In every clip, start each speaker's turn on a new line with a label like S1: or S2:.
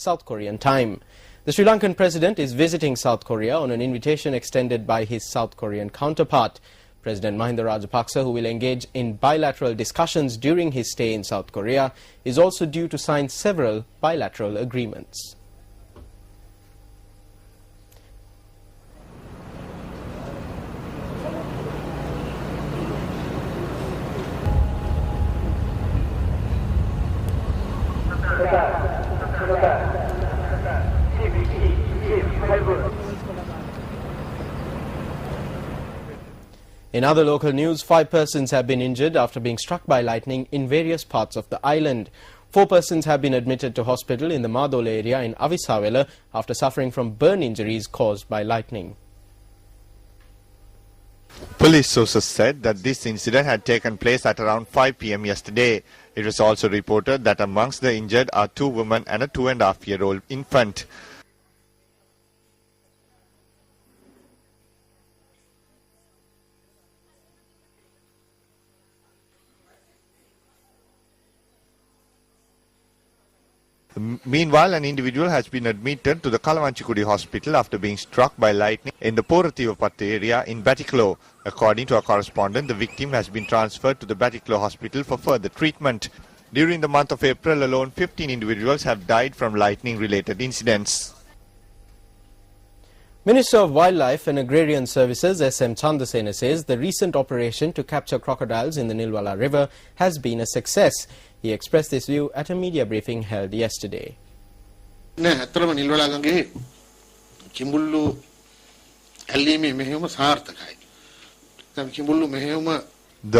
S1: South Korean time. The Sri Lankan president is visiting South Korea on an invitation extended by his South Korean counterpart. President Mahinda Rajapaksa, who will engage in bilateral discussions during his stay in South Korea, is also due to sign several bilateral agreements. In other local news, 5 persons have been injured after being struck by lightning in various parts of the island. 4 persons have been admitted to hospital in the Madole area in Avisawela after suffering from burn injuries caused by lightning.
S2: Police sources said that this incident had taken place at around 5 p.m. yesterday. It was also reported that amongst the injured are 2 women and a 2.5-year-old infant. Meanwhile, an individual has been admitted to the Kalawanchikudi hospital after being struck by lightning in the Porathivapattu area in Batiklo. According to our correspondent, the victim has been transferred to the Batiklo hospital for further treatment. During the month of April alone, 15 individuals have died from lightning-related incidents.
S1: Minister of Wildlife and Agrarian Services S.M. Chandasena says the recent operation to capture crocodiles in the Nilwala River has been a success. He expressed this view at a media briefing held yesterday.
S2: The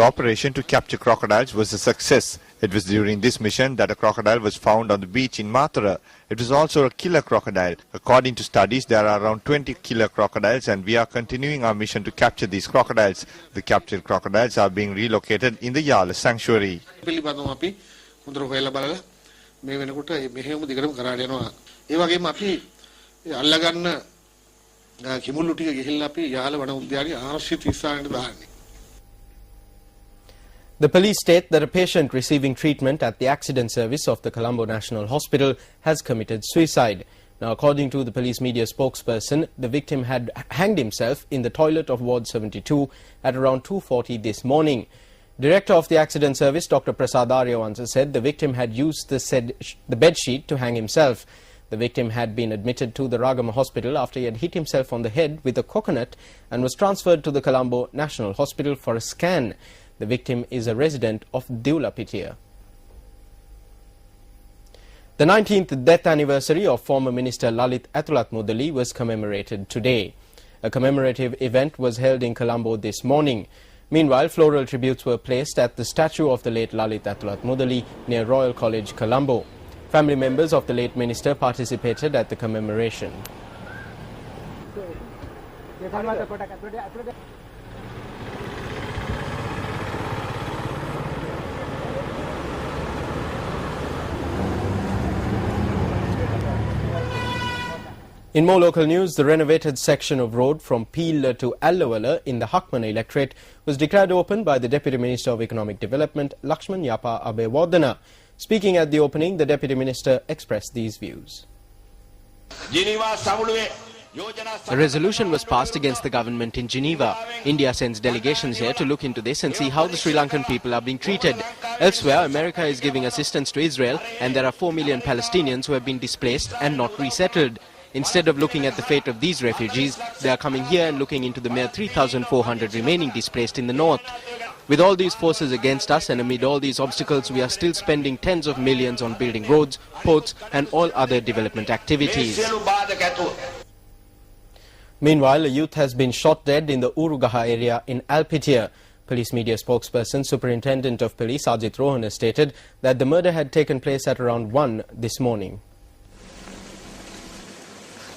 S2: operation to capture crocodiles was a success. It was during this mission that a crocodile was found on the beach in Mathura. It was also a killer crocodile. According to studies, there are around 20 killer crocodiles and we are continuing our mission to capture these crocodiles. The captured crocodiles are being relocated in the Yala sanctuary.
S1: The police state that a patient receiving treatment at the accident service of the Colombo National Hospital has committed suicide. Now, according to the police media spokesperson, the victim had hanged himself in the toilet of Ward 72 at around 2:40 this morning. Director of the accident service, Dr. Prasad Aryavansa, said the victim had used the bed sheet to hang himself. The victim had been admitted to the Ragama hospital after he had hit himself on the head with a coconut and was transferred to the Colombo National Hospital for a scan. The victim is a resident of Deulapitia. The 19th death anniversary of former Minister Lalit Athulat was commemorated today. A commemorative event was held in Colombo this morning. Meanwhile, floral tributes were placed at the statue of the late Lalit Athulat near Royal College, Colombo. Family members of the late minister participated at the commemoration. In more local news, the renovated section of road from Peel to Allawala in the Hakmana electorate was declared open by the Deputy Minister of Economic Development, Lakshman Yapa Abewardena. Speaking at the opening, the Deputy Minister expressed these views. A resolution was passed against the government in Geneva. India sends delegations here to look into this and see how the Sri Lankan people are being treated. Elsewhere, America is giving assistance to Israel and there are 4 million Palestinians who have been displaced and not resettled. Instead of looking at the fate of these refugees, they are coming here and looking into the mere 3,400 remaining displaced in the north. With all these forces against us and amid all these obstacles, we are still spending tens of millions on building roads, ports and all other development activities. Meanwhile, a youth has been shot dead in the Urugaha area in Alpitia. Police media spokesperson, Superintendent of Police Ajit Rohana stated that the murder had taken place at around 1 this morning.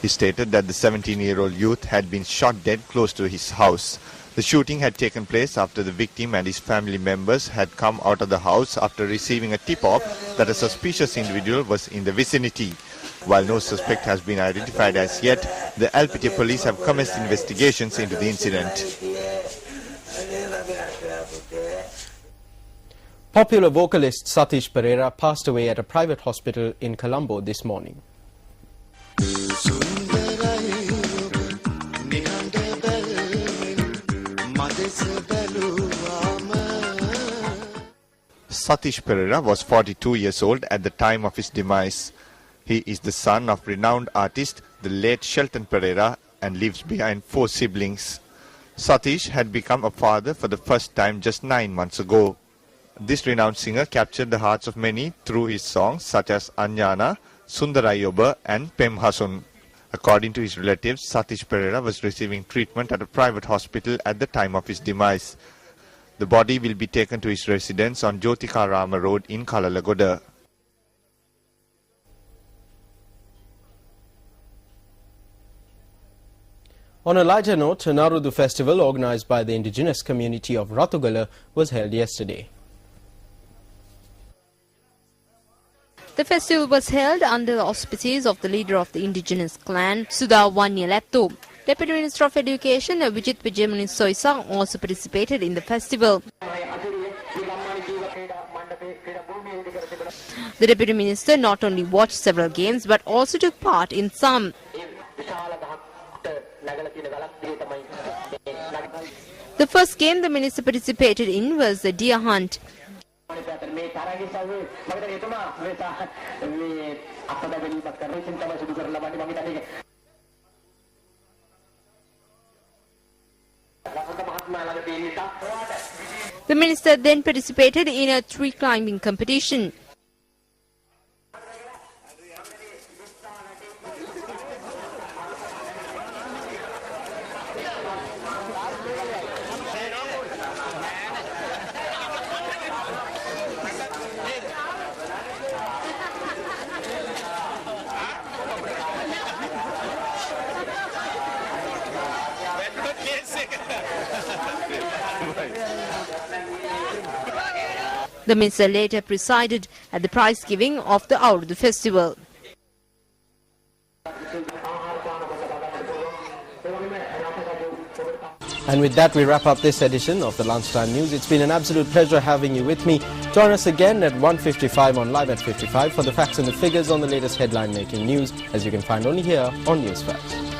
S2: He stated that the 17-year-old youth had been shot dead close to his house. The shooting had taken place after the victim and his family members had come out of the house after receiving a tip-off that a suspicious individual was in the vicinity. While no suspect has been identified as yet, the Alpitia police have commenced investigations into the incident. Popular vocalist Satish Perera passed away at a private hospital in Colombo this morning. Satish Perera was 42 years old at the time of his demise. He is the son of renowned artist, the late Shelton Perera, and leaves behind 4 siblings. Satish had become a father for the first time just 9 months ago. This renowned singer captured the hearts of many through his songs such as Anjana, Sundarayoba and Pem Hasun. According to his relatives, Satish Perera was receiving treatment at a private hospital at the time of his demise. The body will be taken to his residence on Jyotikarama Road in Kalalagoda.
S1: On a lighter note, a Narudu festival organized by the indigenous community of Ratugala was held yesterday.
S3: The festival was held under the auspices of the leader of the indigenous clan, Sudha Wanyalattu. Deputy Minister of Education, Vijit Vijayamani Soisang, also participated in the festival. The Deputy Minister not only watched several games but also took part in some. The first game the Minister participated in was the deer hunt. The Minister then participated in a tree climbing competition. The Minister later presided at the prize giving of the Auradu festival.
S1: And with that, we wrap up this edition of the Lunchtime News. It's been an absolute pleasure having you with me. Join us again at 1:55 on Live at 55 for the facts and the figures on the latest headline-making news, as you can find only here on News Facts.